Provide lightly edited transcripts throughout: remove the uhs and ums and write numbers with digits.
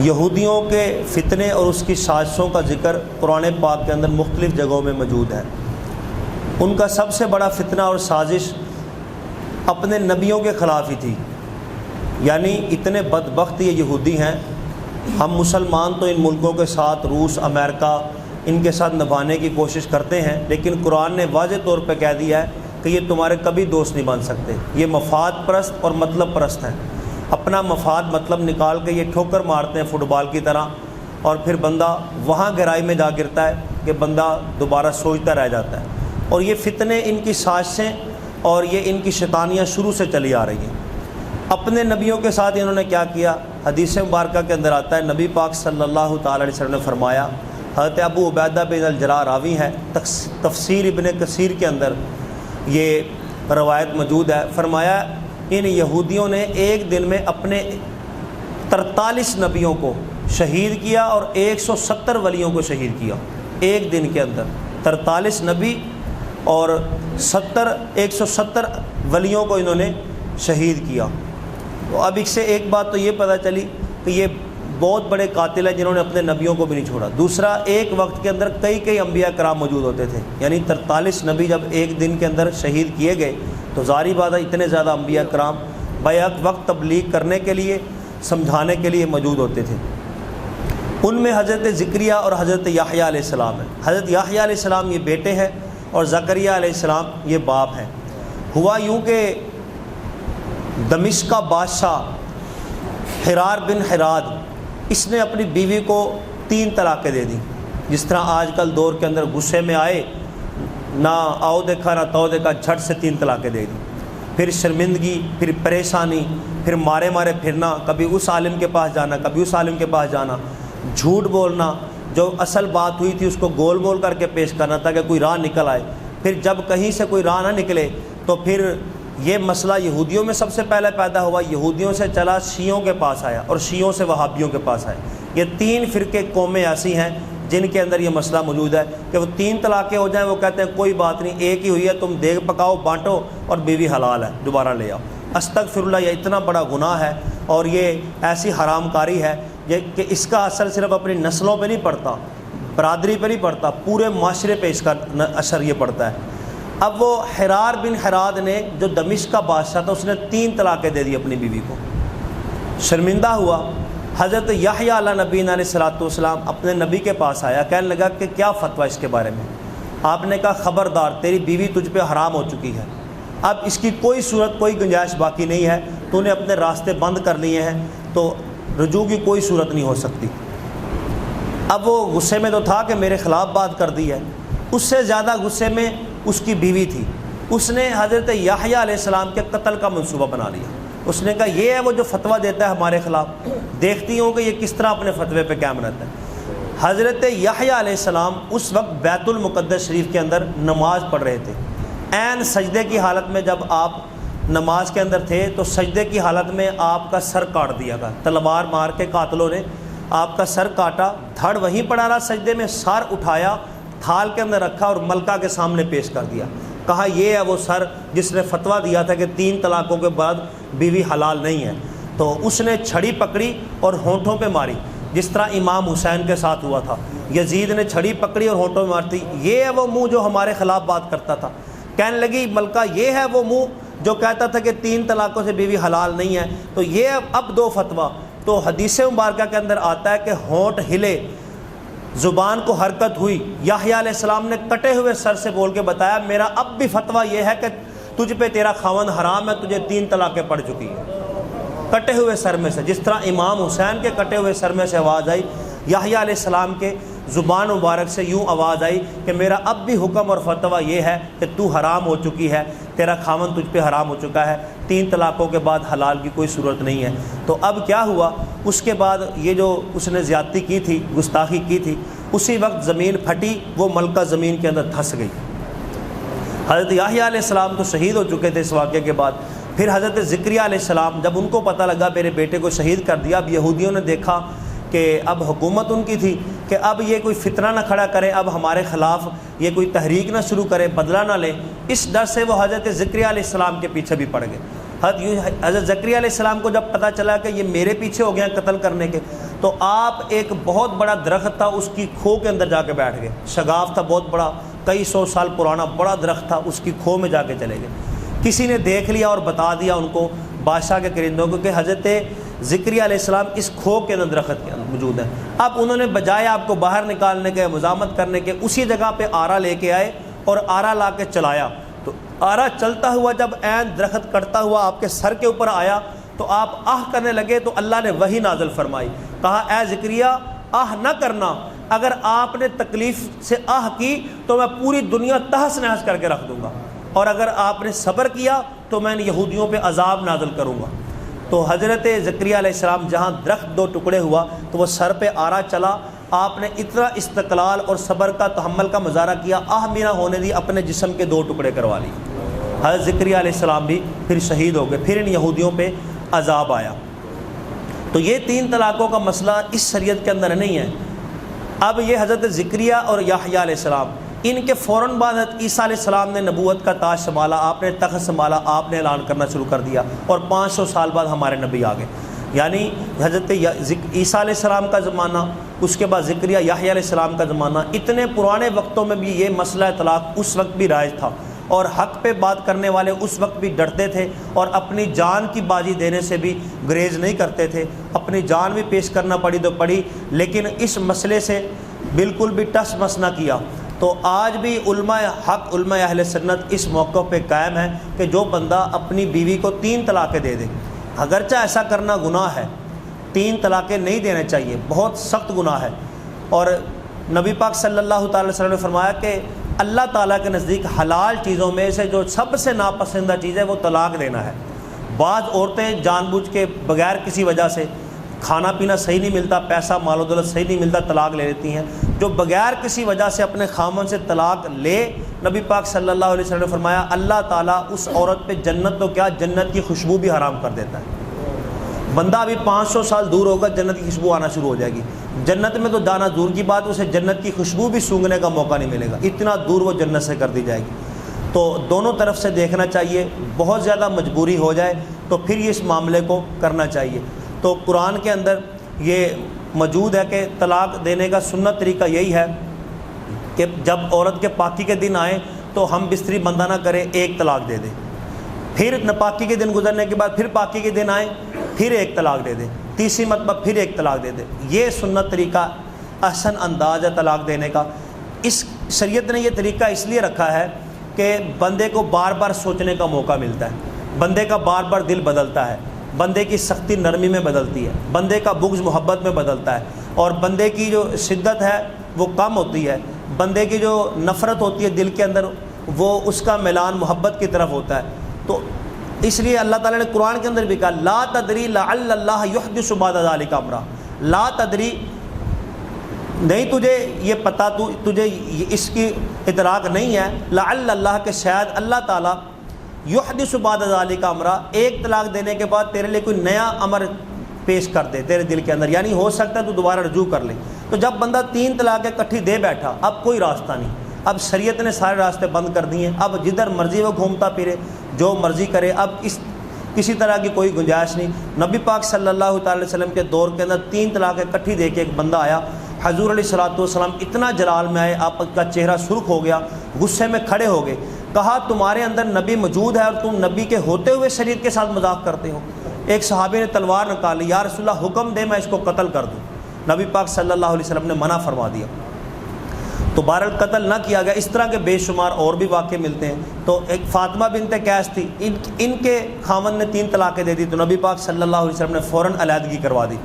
یہودیوں کے فتنے اور اس کی سازشوں کا ذکر قرآن پاک کے اندر مختلف جگہوں میں موجود ہے۔ ان کا سب سے بڑا فتنہ اور سازش اپنے نبیوں کے خلاف ہی تھی، یعنی اتنے بدبخت یہ یہودی ہیں۔ ہم مسلمان تو ان ملکوں کے ساتھ، روس، امریکہ، ان کے ساتھ نبھانے کی کوشش کرتے ہیں، لیکن قرآن نے واضح طور پہ کہہ دیا ہے کہ یہ تمہارے کبھی دوست نہیں بن سکتے۔ یہ مفاد پرست اور مطلب پرست ہیں، اپنا مفاد مطلب نکال کے یہ ٹھوکر مارتے ہیں فٹ بال کی طرح، اور پھر بندہ وہاں گہرائی میں جا گرتا ہے کہ بندہ دوبارہ سوچتا رہ جاتا ہے۔ اور یہ فتنے، ان کی سازشیں اور یہ ان کی شیطانیاں شروع سے چلی آ رہی ہیں۔ اپنے نبیوں کے ساتھ انہوں نے کیا کیا؟ حدیث مبارکہ کے اندر آتا ہے، نبی پاک صلی اللہ تعالی علیہ وسلم نے فرمایا، حضرت ابو عبیدہ بن الجراح راوی ہے، تفسیر ابن کثیر کے اندر یہ روایت موجود ہے، فرمایا ان یہودیوں نے ایک دن میں اپنے 43 نبیوں کو شہید کیا اور 170 ولیوں کو شہید کیا۔ ایک دن کے اندر 43 نبی اور 170 ولیوں کو انہوں نے شہید کیا۔ تو اب اس سے ایک بات تو یہ پتہ چلی کہ یہ بہت بڑے قاتل ہیں جنہوں نے اپنے نبیوں کو بھی نہیں چھوڑا۔ دوسرا، ایک وقت کے اندر کئی انبیاء کرام موجود ہوتے تھے، یعنی 43 نبی جب ایک دن کے اندر شہید کیے گئے تو ظاہری بات ہے اتنے زیادہ انبیاء کرام بیک وقت تبلیغ کرنے کے لیے، سمجھانے کے لیے موجود ہوتے تھے۔ ان میں حضرت زکریا اور حضرت یحییٰ علیہ السلام ہیں۔ حضرت یحییٰ علیہ السلام یہ بیٹے ہیں اور زکریا علیہ السلام یہ باپ ہیں۔ ہوا یوں کہ دمشق کا بادشاہ حرار بن حراد، اس نے اپنی بیوی کو 3 طلاقیں دے دیں۔ جس طرح آج کل دور کے اندر غصے میں آئے، نہ آؤ دیکھا نہ تو دیکھا، جھٹ سے 3 طلاقیں دے دیں۔ پھر شرمندگی، پھر پریشانی، پھر مارے پھرنا، کبھی اس عالم کے پاس جانا، کبھی اس عالم کے پاس جانا، جھوٹ بولنا، جو اصل بات ہوئی تھی اس کو گول مول کر کے پیش کرنا تاکہ کوئی راہ نکل آئے۔ پھر جب کہیں سے کوئی راہ نہ نکلے تو پھر یہ مسئلہ یہودیوں میں سب سے پہلے پیدا ہوا، یہودیوں سے چلا شیعوں کے پاس آیا اور شیعوں سے وہابیوں کے پاس آیا۔ یہ 3 فرقے قومیں ایسی ہیں جن کے اندر یہ مسئلہ موجود ہے کہ وہ 3 طلاقیں ہو جائیں، وہ کہتے ہیں کوئی بات نہیں، ایک ہی ہوئی ہے، تم دیگ پکاؤ، بانٹو اور بیوی حلال ہے، دوبارہ لے آؤ۔ استغفر اللہ، یہ اتنا بڑا گناہ ہے اور یہ ایسی حرام کاری ہے کہ اس کا اثر صرف اپنی نسلوں پہ نہیں پڑتا، برادری پہ نہیں پڑتا، پورے معاشرے پہ اس کا اثر یہ پڑتا ہے۔ اب وہ حرار بن حراد نے، جو دمشق کا بادشاہ تھا، اس نے 3 طلاقیں دے دی اپنی بیوی کو، شرمندہ ہوا۔ حضرت یحییٰ علیہ نبی علیہ الصلوۃ والسلام اپنے نبی کے پاس آیا، کہنے لگا کہ کیا فتویٰ اس کے بارے میں؟ آپ نے کہا خبردار، تیری بیوی تجھ پہ حرام ہو چکی ہے، اب اس کی کوئی صورت، کوئی گنجائش باقی نہیں ہے، تو نے اپنے راستے بند کر لیے ہیں، تو رجوع کی کوئی صورت نہیں ہو سکتی۔ اب وہ غصے میں تو تھا کہ میرے خلاف بات کر دی ہے، اس سے زیادہ غصے میں اس کی بیوی تھی۔ اس نے حضرت یحییٰ علیہ السلام کے قتل کا منصوبہ بنا لیا۔ اس نے کہا یہ ہے وہ جو فتویٰ دیتا ہے ہمارے خلاف، دیکھتی ہوں کہ یہ کس طرح اپنے فتوے پہ قائم رہتا ہے۔ حضرت یحییٰ علیہ السلام اس وقت بیت المقدس شریف کے اندر نماز پڑھ رہے تھے، عین سجدے کی حالت میں۔ جب آپ نماز کے اندر تھے تو سجدے کی حالت میں آپ کا سر کاٹ دیا گیا، تلوار مار کے قاتلوں نے آپ کا سر کاٹا، دھڑ وہیں پڑا رہا سجدے میں، سر اٹھایا، تھال کے اندر رکھا اور ملکہ کے سامنے پیش کر دیا، کہا یہ ہے وہ سر جس نے فتویٰ دیا تھا کہ 3 طلاقوں کے بعد بیوی حلال نہیں ہے۔ تو اس نے چھڑی پکڑی اور ہونٹوں پہ ماری، جس طرح امام حسین کے ساتھ ہوا تھا، یزید نے چھڑی پکڑی اور ہونٹوں پہ مارتی، یہ ہے وہ منہ جو ہمارے خلاف بات کرتا تھا۔ کہنے لگی ملکہ یہ ہے وہ منہ جو کہتا تھا کہ 3 طلاقوں سے بیوی حلال نہیں ہے، تو یہ اب 2 فتویٰ۔ تو حدیث مبارکہ کے اندر آتا ہے کہ ہونٹ ہلے، زبان کو حرکت ہوئی، یحییٰ علیہ السلام نے کٹے ہوئے سر سے بول کے بتایا میرا اب بھی فتویٰ یہ ہے کہ تجھ پہ تیرا خاوند حرام ہے، تجھے 3 طلاقیں پڑ چکی ہیں، کٹے ہوئے سر میں سے۔ جس طرح امام حسین کے کٹے ہوئے سر میں سے آواز آئی، یحییٰ علیہ السلام کے زبان مبارک سے یوں آواز آئی کہ میرا اب بھی حکم اور فتویٰ یہ ہے کہ تو حرام ہو چکی ہے، تیرا خاوند تجھ پہ حرام ہو چکا ہے، 3 طلاقوں کے بعد حلال کی کوئی صورت نہیں ہے۔ تو اب کیا ہوا؟ اس کے بعد یہ جو اس نے زیادتی کی تھی، گستاخی کی تھی، اسی وقت زمین پھٹی، وہ ملکہ زمین کے اندر دھس گئی۔ حضرت یحییٰ علیہ السلام تو شہید ہو چکے تھے اس واقعے کے بعد۔ پھر حضرت زکریا علیہ السلام، جب ان کو پتہ لگا میرے بیٹے کو شہید کر دیا، اب یہودیوں نے دیکھا کہ اب حکومت ان کی تھی کہ اب یہ کوئی فتنہ نہ کھڑا کرے، اب ہمارے خلاف یہ کوئی تحریک نہ شروع کرے، بدلہ نہ لے، اس ڈر سے وہ حضرت زکریا علیہ السلام کے پیچھے بھی پڑ گئے۔ حضرت زکریا علیہ السلام کو جب پتہ چلا کہ یہ میرے پیچھے ہو گئے ہیں قتل کرنے کے، تو آپ ایک بہت بڑا درخت تھا، اس کی کھو کے اندر جا کے بیٹھ گئے، شگاف تھا بہت بڑا، کئی سو سال پرانا بڑا درخت تھا، اس کی کھو میں جا کے چلے گئے۔ کسی نے دیکھ لیا اور بتا دیا ان کو، بادشاہ کے کرندوں کو، کہ حضرت زکریا علیہ السلام اس کھو کے اندر درخت کے اندر موجود ہے۔ اب انہوں نے بجائے آپ کو باہر نکالنے کے، مزاحمت کرنے کے، اسی جگہ پہ آرا لے کے آئے اور آرا لا کے چلایا۔ تو آرا چلتا ہوا جب عین درخت کٹتا ہوا آپ کے سر کے اوپر آیا تو آپ آہ کرنے لگے، تو اللہ نے وحی نازل فرمائی، کہا اے زکریا آہ نہ کرنا، اگر آپ نے تکلیف سے آہ کی تو میں پوری دنیا تہس نہس کر کے رکھ دوں گا، اور اگر آپ نے صبر کیا تو میں یہودیوں پہ عذاب نازل کروں گا۔ تو حضرت زکریا علیہ السلام جہاں درخت دو ٹکڑے ہوا تو وہ سر پہ آرا چلا، آپ نے اتنا استقلال اور صبر کا تحمل کا مظاہرہ کیا، آہ بھی نہ ہونے دی، اپنے جسم کے 2 ٹکڑے کروا لیے۔ حضرت زکریا علیہ السلام بھی پھر شہید ہو گئے، پھر ان یہودیوں پہ عذاب آیا۔ تو یہ 3 طلاقوں کا مسئلہ اس شریعت کے اندر نہیں ہے۔ اب یہ حضرت زکریا اور یحییٰ علیہ السلام، ان کے فوراً بعد حضرت عیسیٰ علیہ السلام نے نبوت کا تاج سنبھالا، آپ نے تخت سنبھالا، آپ نے اعلان کرنا شروع کر دیا، اور 500 سال بعد ہمارے نبی آ گئے۔ یعنی حضرت عیسیٰ علیہ السلام کا زمانہ، اس کے بعد زکریا یحییٰ علیہ السلام کا زمانہ، اتنے پرانے وقتوں میں بھی یہ مسئلہ طلاق اس وقت بھی رائج تھا، اور حق پہ بات کرنے والے اس وقت بھی ڈرتے تھے اور اپنی جان کی بازی دینے سے بھی گریز نہیں کرتے تھے، اپنی جان بھی پیش کرنا پڑی تو پڑی، لیکن اس مسئلے سے بالکل بھی ٹس مس نہ کیا۔ تو آج بھی علماء حق، علماء اہل سنت اس موقع پہ قائم ہے کہ جو بندہ اپنی بیوی کو 3 طلاقیں دے دے، اگرچہ ایسا کرنا گناہ ہے، 3 طلاقیں نہیں دینے چاہیے، بہت سخت گناہ ہے، اور نبی پاک صلی اللہ تعالی وسلم نے فرمایا کہ اللہ تعالیٰ کے نزدیک حلال چیزوں میں سے جو سب سے ناپسندہ چیز ہے وہ طلاق دینا ہے۔ بعض عورتیں جان بوجھ کے بغیر کسی وجہ سے، کھانا پینا صحیح نہیں ملتا، پیسہ مال و دولت صحیح نہیں ملتا، طلاق لے لیتی ہیں۔ جو بغیر کسی وجہ سے اپنے خامن سے طلاق لے، نبی پاک صلی اللہ علیہ وسلم نے فرمایا اللہ تعالیٰ اس عورت پہ جنت تو کیا، جنت کی خوشبو بھی حرام کر دیتا ہے۔ بندہ ابھی 500 سال دور ہوگا، جنت کی خوشبو آنا شروع ہو جائے گی۔ جنت میں تو جانا دور کی بات، اسے جنت کی خوشبو بھی سونگھنے کا موقع نہیں ملے گا، اتنا دور وہ جنت سے کر دی جائے گی۔ تو دونوں طرف سے دیکھنا چاہیے، بہت زیادہ مجبوری ہو جائے تو پھر یہ اس معاملے کو کرنا چاہیے۔ تو قرآن کے اندر یہ موجود ہے کہ طلاق دینے کا سنت طریقہ یہی ہے کہ جب عورت کے پاکی کے دن آئیں تو ہم بستری بندہ نہ کریں، 1 طلاق دے دیں، پھر ناپاکی کے دن گزرنے کے بعد پھر پاکی کے دن آئیں، پھر 1 طلاق دے دیں، تیسری مرتبہ پھر 1 طلاق دے دیں۔ یہ سنت طریقہ احسن انداز ہے طلاق دینے کا۔ اس شریعت نے یہ طریقہ اس لیے رکھا ہے کہ بندے کو بار بار سوچنے کا موقع ملتا ہے، بندے کا بار بار دل بدلتا ہے، بندے کی سختی نرمی میں بدلتی ہے، بندے کا بغض محبت میں بدلتا ہے، اور بندے کی جو شدت ہے وہ کم ہوتی ہے، بندے کی جو نفرت ہوتی ہے دل کے اندر وہ اس کا میلان محبت کی طرف ہوتا ہے۔ تو اس لیے اللہ تعالیٰ نے قرآن کے اندر بھی کہا لا تدری لعل اللہ یحدث بعد ذلک امرا، لا تدری، نہیں تجھے یہ پتہ، تجھے اس کی ادراک نہیں ہے، لعل اللہ کہ شاید اللہ تعالیٰ یحدث بعد ذلک امرا، 1 طلاق دینے کے بعد تیرے لیے کوئی نیا امر پیش کر دے تیرے دل کے اندر، یعنی ہو سکتا ہے تو دوبارہ رجوع کر لے۔ تو جب بندہ 3 طلاقیں اکٹھی دے بیٹھا، اب کوئی راستہ نہیں، اب شریعت نے سارے راستے بند کر دیے ہیں، اب جدھر مرضی وہ گھومتا پھرے، جو مرضی کرے، اب کسی طرح کی کوئی گنجائش نہیں۔ نبی پاک صلی اللہ تعالی وسلم کے دور کے اندر 3 طلاقیں اکٹھی دے کے ایک بندہ آیا، حضور علیہ الصلوۃ والسلام اتنا جلال میں آئے، آپ کا چہرہ سرخ ہو گیا، غصے میں کھڑے ہو گئے، کہا تمہارے اندر نبی موجود ہے اور تم نبی کے ہوتے ہوئے شریعت کے ساتھ مذاق کرتے ہو۔ ایک صحابی نے تلوار نکالی، یا رسول اللہ حکم دے میں اس کو قتل کر دوں، نبی پاک صلی اللہ علیہ وسلم نے منع فرما دیا، تو بہرحال قتل نہ کیا گیا۔ اس طرح کے بے شمار اور بھی واقعے ملتے ہیں۔ تو ایک فاطمہ بنت قیس تھی، ان کے خاوند نے 3 طلاقیں دے دی تو نبی پاک صلی اللہ علیہ وسلم نے فوراً علیحدگی کروا دی۔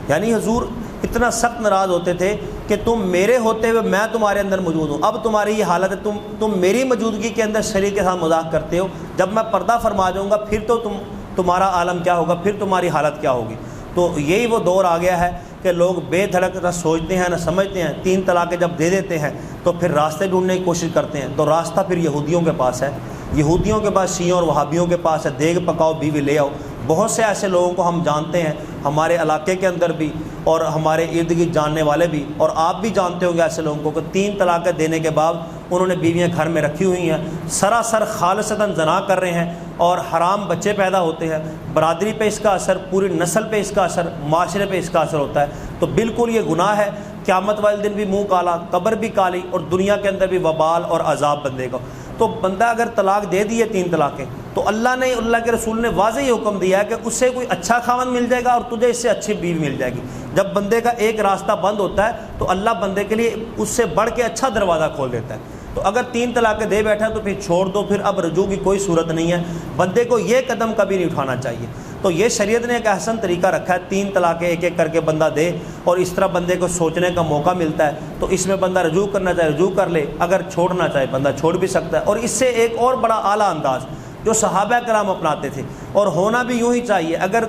یعنی حضور اتنا سخت ناراض ہوتے تھے کہ تم میرے ہوتے ہوئے میں تمہارے اندر موجود ہوں، اب تمہاری یہ حالت ہے، تم میری موجودگی کے اندر شریعت کے ساتھ مذاق کرتے ہو، جب میں پردہ فرما جاؤں گا پھر تو تمہارا عالم کیا ہوگا، پھر تمہاری حالت کیا ہوگی۔ تو یہی وہ دور آ گیا ہے کہ لوگ بے دھڑک نہ سوچتے ہیں نہ سمجھتے ہیں، 3 طلاقیں جب دے دیتے ہیں تو پھر راستے ڈھونڈنے کی کوشش کرتے ہیں، تو راستہ پھر یہودیوں کے پاس ہے، یہودیوں کے پاس، شیعوں اور وہابیوں کے پاس ہے، دیگ پکاؤ بیوی لے آؤ۔ بہت سے ایسے لوگوں کو ہم جانتے ہیں ہمارے علاقے کے اندر بھی اور ہمارے ارد گرد جاننے والے بھی، اور آپ بھی جانتے ہوں گے ایسے لوگوں کو کہ 3 طلاقیں دینے کے بعد انہوں نے بیویاں گھر میں رکھی ہوئی ہیں، سراسر خالصتاً زنا کر رہے ہیں اور حرام بچے پیدا ہوتے ہیں، برادری پہ اس کا اثر، پوری نسل پہ اس کا اثر، معاشرے پہ اس کا اثر ہوتا ہے۔ تو بالکل یہ گناہ ہے. قیامت والے دن بھی منہ کالا, قبر بھی کالی, اور دنیا کے اندر بھی وبال اور عذاب بندے کا. تو بندہ اگر طلاق دے دیے 3 طلاقیں, تو اللہ نے, اللہ کے رسول نے واضح یہ حکم دیا ہے کہ اس سے کوئی اچھا خاوند مل جائے گا اور تجھے اس سے اچھی بیوی مل جائے گی. جب بندے کا ایک راستہ بند ہوتا ہے تو اللہ بندے کے لیے اس سے بڑھ کے اچھا دروازہ کھول دیتا ہے. تو اگر 3 طلاقیں دے بیٹھا تو پھر چھوڑ دو, پھر اب رجوع کی کوئی صورت نہیں ہے. بندے کو یہ قدم کبھی نہیں اٹھانا چاہیے. تو یہ شریعت نے ایک احسن طریقہ رکھا ہے, 3 طلاقیں ایک ایک کر کے بندہ دے, اور اس طرح بندے کو سوچنے کا موقع ملتا ہے. تو اس میں بندہ رجوع کرنا چاہے رجوع کر لے, اگر چھوڑنا چاہے بندہ چھوڑ بھی سکتا ہے. اور اس سے ایک اور بڑا اعلیٰ انداز جو صحابہ کرام اپناتے تھے, اور ہونا بھی یوں ہی چاہیے. اگر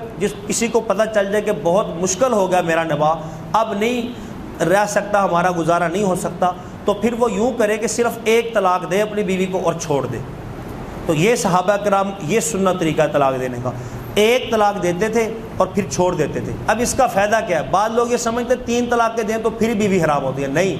کسی کو پتہ چل جائے کہ بہت مشکل ہو گیا میرا نباہ, اب نہیں رہ سکتا, ہمارا گزارا نہیں ہو سکتا, تو پھر وہ یوں کرے کہ صرف 1 طلاق دے اپنی بیوی کو اور چھوڑ دے. تو یہ صحابہ کرام یہ سنت طریقہ ہے طلاق دینے کا. 1 طلاق دیتے تھے اور پھر چھوڑ دیتے تھے. اب اس کا فائدہ کیا ہے؟ بعض لوگ یہ سمجھتے 3 طلاقیں دیں تو پھر بیوی حرام ہوتی ہے. نہیں,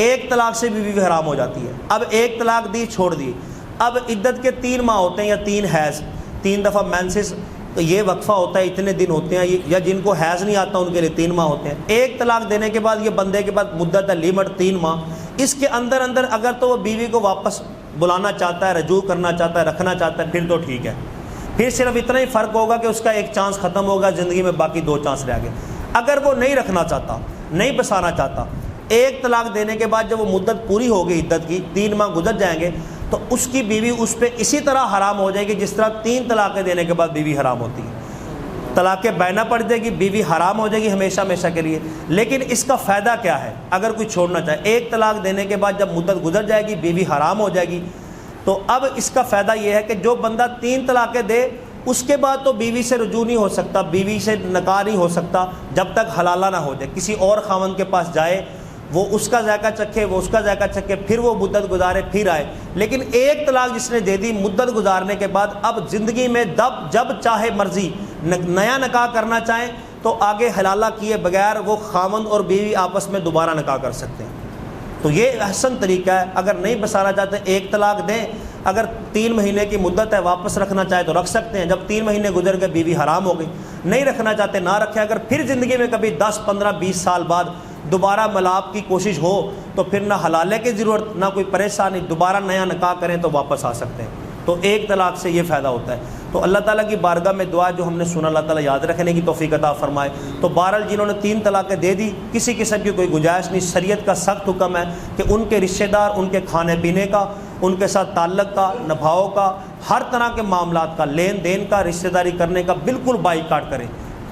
1 طلاق سے بیوی حرام ہو جاتی ہے. اب 1 طلاق دی, چھوڑ دی, اب عدت کے 3 ماہ ہوتے ہیں یا 3 حیض, 3 دفعہ مینسس, تو یہ وقفہ ہوتا ہے, اتنے دن ہوتے ہیں, یا جن کو حیض نہیں آتا ان کے لیے 3 ماہ ہوتے ہیں. 1 طلاق دینے کے بعد یہ بندے کے بعد مدت ہے لیمٹ 3 ماہ. اس کے اندر اگر تو وہ بیوی کو واپس بلانا چاہتا ہے, رجوع کرنا چاہتا ہے, رکھنا چاہتا ہے, پھر تو ٹھیک ہے. پھر صرف اتنا ہی فرق ہوگا کہ اس کا 1 چانس ختم ہوگا زندگی میں, باقی 2 چانس رہ گئے. اگر وہ نہیں رکھنا چاہتا, نہیں بسانا چاہتا, 1 طلاق دینے کے بعد جب وہ مدت پوری ہوگی عدت کی, 3 ماہ گزر جائیں گے, تو اس کی بیوی اس پہ اسی طرح حرام ہو جائے گی جس طرح 3 طلاقیں دینے کے بعد بیوی حرام ہوتی ہے. طلاق بینہ پڑ جائے گی, بیوی حرام ہو جائے گی ہمیشہ ہمیشہ کے لیے. لیکن اس کا فائدہ کیا ہے؟ اگر کوئی چھوڑنا چاہے, 1 طلاق دینے کے بعد جب مدت گزر جائے گی بیوی حرام ہو جائے گی, تو اب اس کا فائدہ یہ ہے کہ جو بندہ 3 طلاقیں دے اس کے بعد تو بیوی سے رجوع نہیں ہو سکتا, بیوی سے نکاح نہیں ہو سکتا جب تک حلالہ نہ ہو جائے. کسی اور خاوند کے پاس جائے, وہ اس کا ذائقہ چکھے, وہ اس کا ذائقہ چکھے, پھر وہ مدت گزارے, پھر آئے. لیکن 1 طلاق جس نے دے دی مدت گزارنے کے بعد, اب زندگی میں جب چاہے مرضی نیا نکاح کرنا چاہیں تو آگے حلالہ کیے بغیر وہ خاوند اور بیوی آپس میں دوبارہ نکاح کر سکتے ہیں. تو یہ احسن طریقہ ہے. اگر نہیں بسانا چاہتے 1 طلاق دیں, اگر 3 مہینے کی مدت ہے, واپس رکھنا چاہے تو رکھ سکتے ہیں. جب 3 مہینے گزر گئے بیوی حرام ہو گئی, نہیں رکھنا چاہتے نہ رکھیں. اگر پھر زندگی میں کبھی 10 15 20 سال بعد دوبارہ ملاپ کی کوشش ہو تو پھر نہ حلالے کی ضرورت, نہ کوئی پریشانی, دوبارہ نیا نکاح کریں تو واپس آ سکتے ہیں. تو 1 طلاق سے یہ فائدہ ہوتا ہے. تو اللہ تعالیٰ کی بارگاہ میں دعا جو ہم نے سنا, اللہ تعالیٰ یاد رکھنے کی توفیق عطا فرمائے. تو بہرحال جنہوں نے 3 طلاقیں دے دی, کسی قسم کی کوئی گنجائش نہیں. شریعت کا سخت حکم ہے کہ ان کے رشتہ دار, ان کے کھانے پینے کا, ان کے ساتھ تعلق کا, نبھاؤ کا, ہر طرح کے معاملات کا, لین دین کا, رشتہ داری کرنے کا بالکل بائیکاٹ کریں.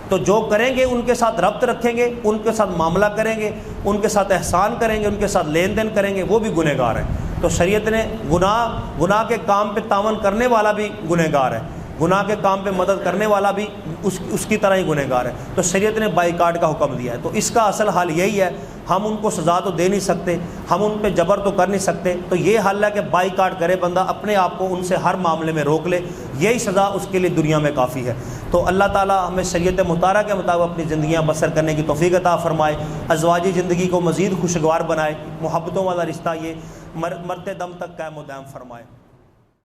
تو جو کریں گے ان کے ساتھ ربط رکھیں گے, ان کے ساتھ معاملہ کریں گے, ان کے ساتھ احسان کریں گے, ان کے ساتھ لین دین کریں گے, وہ بھی گنہگار ہیں. تو شریعت نے گناہ کے کام پہ تعاون کرنے والا بھی گنہگار ہے, گناہ کے کام پہ مدد کرنے والا بھی اس کی طرح ہی گنہگار ہے. تو شریعت نے بائیکاٹ کا حکم دیا ہے. تو اس کا اصل حال یہی ہے, ہم ان کو سزا تو دے نہیں سکتے, ہم ان پہ جبر تو کر نہیں سکتے. تو یہ حل ہے کہ بائیکاٹ کرے بندہ, اپنے آپ کو ان سے ہر معاملے میں روک لے, یہی سزا اس کے لیے دنیا میں کافی ہے. تو اللہ تعالیٰ ہمیں شریعت مطالعہ کے مطابق اپنی زندگیاں بسر کرنے کی توفیق عطا فرمائے, ازواجی زندگی کو مزید خوشگوار بنائے, محبتوں والا رشتہ یہ مرتے دم تک قائم و دائم فرمائے.